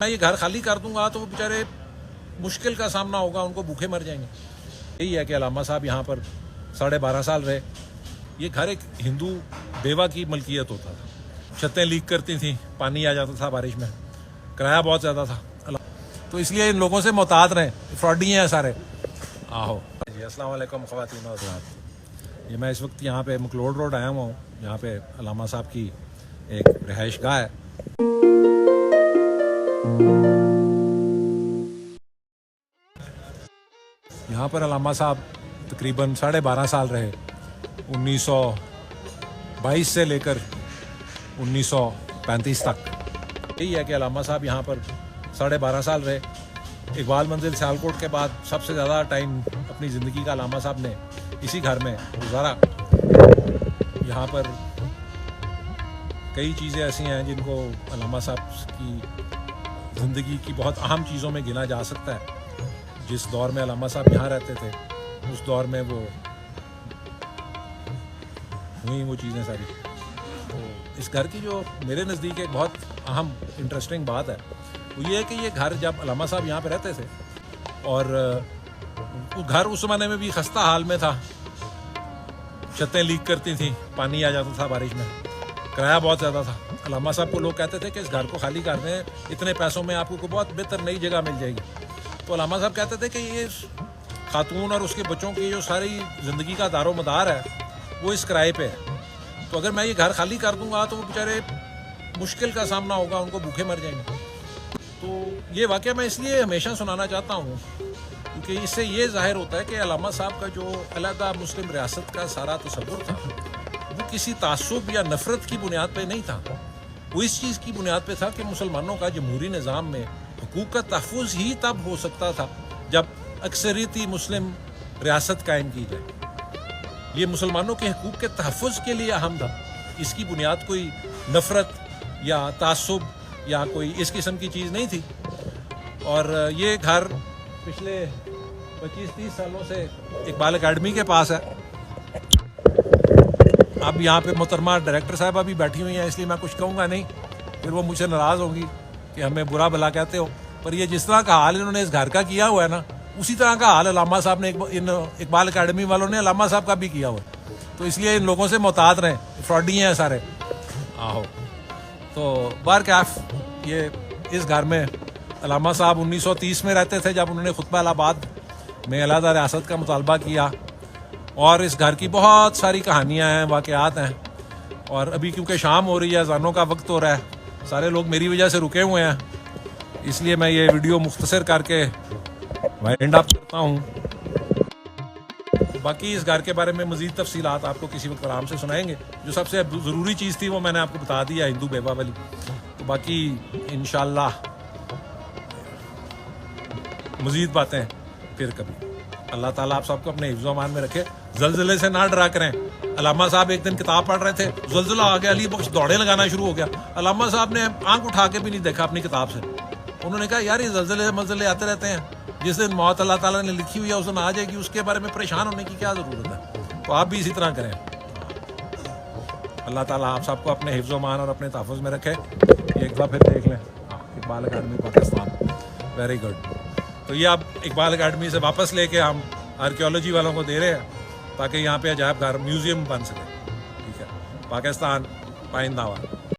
میں یہ گھر خالی کر دوں گا تو وہ بیچارے مشکل کا سامنا ہوگا، ان کو بھوکے مر جائیں گے۔ یہی ہے کہ علامہ صاحب یہاں پر 12.5 سال رہے۔ یہ گھر ایک ہندو بیوہ کی ملکیت ہوتا تھا، چھتیں لیک کرتی تھیں، پانی آ جاتا تھا بارش میں، کرایہ بہت زیادہ تھا، تو اس لیے ان لوگوں سے محتاط رہیں، فراڈی ہیں سارے۔ آہو جی، السلام علیکم خواتین و حضرات، یہ میں اس وقت یہاں پہ مکلوڈ روڈ آیا ہوا ہوں، یہاں پہ علامہ صاحب کی ایک رہائش گاہ ہے۔ یہاں پر علامہ صاحب تقریباً 12.5 سال رہے، 1922 سے لے کر 1935 تک۔ یہی ہے کہ علامہ صاحب یہاں پر 12.5 سال رہے۔ اقبال منزل سیالکوٹ کے بعد سب سے زیادہ ٹائم اپنی زندگی کا علامہ صاحب نے اسی گھر میں گزارا۔ یہاں پر کئی چیزیں ایسی ہیں جن کو علامہ صاحب کی زندگی کی بہت اہم چیزوں میں گنا جا سکتا ہے۔ جس دور میں علامہ صاحب یہاں رہتے تھے اس دور میں وہ ہوئی وہ چیزیں ساری۔ تو اس گھر کی جو میرے نزدیک ایک بہت اہم انٹرسٹنگ بات ہے وہ یہ ہے کہ یہ گھر جب علامہ صاحب یہاں پہ رہتے تھے اور گھر اس زمانے میں بھی خستہ حال میں تھا، چھتیں لیک کرتی تھیں، پانی آ جاتا تھا بارش میں، کرایہ بہت زیادہ تھا۔ علامہ صاحب کو لوگ کہتے تھے کہ اس گھر کو خالی کر دیں، اتنے پیسوں میں آپ کو بہت بہتر نئی جگہ مل جائے گی۔ تو علامہ صاحب کہتے تھے کہ یہ خاتون اور اس کے بچوں کی جو ساری زندگی کا دار و مدار ہے وہ اس کرائے پہ ہے، تو اگر میں یہ گھر خالی کر دوں گا تو وہ بیچارے مشکل کا سامنا ہوگا، ان کو بھوکے مر جائیں گے۔ تو یہ واقعہ میں اس لیے ہمیشہ سنانا چاہتا ہوں کیونکہ اس سے یہ ظاہر ہوتا ہے کہ علامہ صاحب کا جو علیحدہ مسلم ریاست کا سارا تصور تھا وہ کسی تعصب یا نفرت کی بنیاد پہ نہیں تھا، وہ اس چیز کی بنیاد پہ تھا کہ مسلمانوں کا جمہوری نظام میں حقوق کا تحفظ ہی تب ہو سکتا تھا جب اکثریتی مسلم ریاست قائم کی جائے۔ یہ مسلمانوں کے حقوق کے تحفظ کے لیے اہم تھا، اس کی بنیاد کوئی نفرت یا تعصب یا کوئی اس قسم کی چیز نہیں تھی۔ اور یہ گھر پچھلے 25-30 سالوں سے اقبال اکیڈمی کے پاس ہے۔ اب یہاں پہ محترمہ ڈائریکٹر صاحبہ بھی بیٹھی ہوئی ہیں، اس لیے میں کچھ کہوں گا نہیں، پھر وہ مجھ سے ناراض ہوگی کہ ہمیں برا بھلا کہتے ہو، پر یہ جس طرح کا حال انہوں نے اس گھر کا کیا ہوا ہے نا، اسی طرح کا حال علامہ صاحب نے اقبال اکیڈمی والوں نے علامہ صاحب کا بھی کیا ہوا ہے، تو اس لیے ان لوگوں سے محتاط رہیں، فراڈی ہیں سارے۔ آہو تو بہرکیف یہ اس گھر میں علامہ صاحب 1930 میں رہتے تھے جب انہوں نے خطبہ الہ آباد میں علیحدہ ریاست کا مطالبہ کیا، اور اس گھر کی بہت ساری کہانیاں ہیں، واقعات ہیں۔ اور ابھی کیونکہ شام ہو رہی ہے، اذانوں کا وقت ہو رہا ہے، سارے لوگ میری وجہ سے رکے ہوئے ہیں، اس لیے میں یہ ویڈیو مختصر کر کے وائنڈ اپ کرتا ہوں۔ باقی اس گھر کے بارے میں مزید تفصیلات آپ کو کسی وقت آرام سے سنائیں گے۔ جو سب سے ضروری چیز تھی وہ میں نے آپ کو بتا دیا، ہندو بیوہ والی۔ تو باقی انشاءاللہ مزید باتیں پھر کبھی۔ اللہ تعالیٰ آپ سب کو اپنے حفظ و امان میں رکھے، زلزلے سے نہ ڈرا کریں۔ علامہ صاحب ایک دن کتاب پڑھ رہے تھے، زلزلہ آ گیا، علی بخش دوڑے لگانا شروع ہو گیا، علامہ صاحب نے آنکھ اٹھا کے بھی نہیں دیکھا اپنی کتاب سے۔ انہوں نے کہا یار یہ زلزلے آتے رہتے ہیں، جس دن موت اللہ تعالیٰ نے لکھی ہوئی ہے اس دن آ جائے گی، اس کے بارے میں پریشان ہونے کی کیا ضرورت ہے؟ تو آپ بھی اسی طرح کریں۔ اللہ تعالیٰ آپ سب کو اپنے حفظ و امان اور اپنے تحفظ میں رکھے۔ یہ ایک بار پھر دیکھ لیں، Iqbal academy Pakistan, very good. تو یہ اب اقبال اکیڈمی سے واپس لے کے ہم آرکیولوجی والوں کو دے رہے ہیں تاکہ یہاں پہ عجائب گھر میوزیم بن سکے۔ ٹھیک ہے، پاکستان پائندہ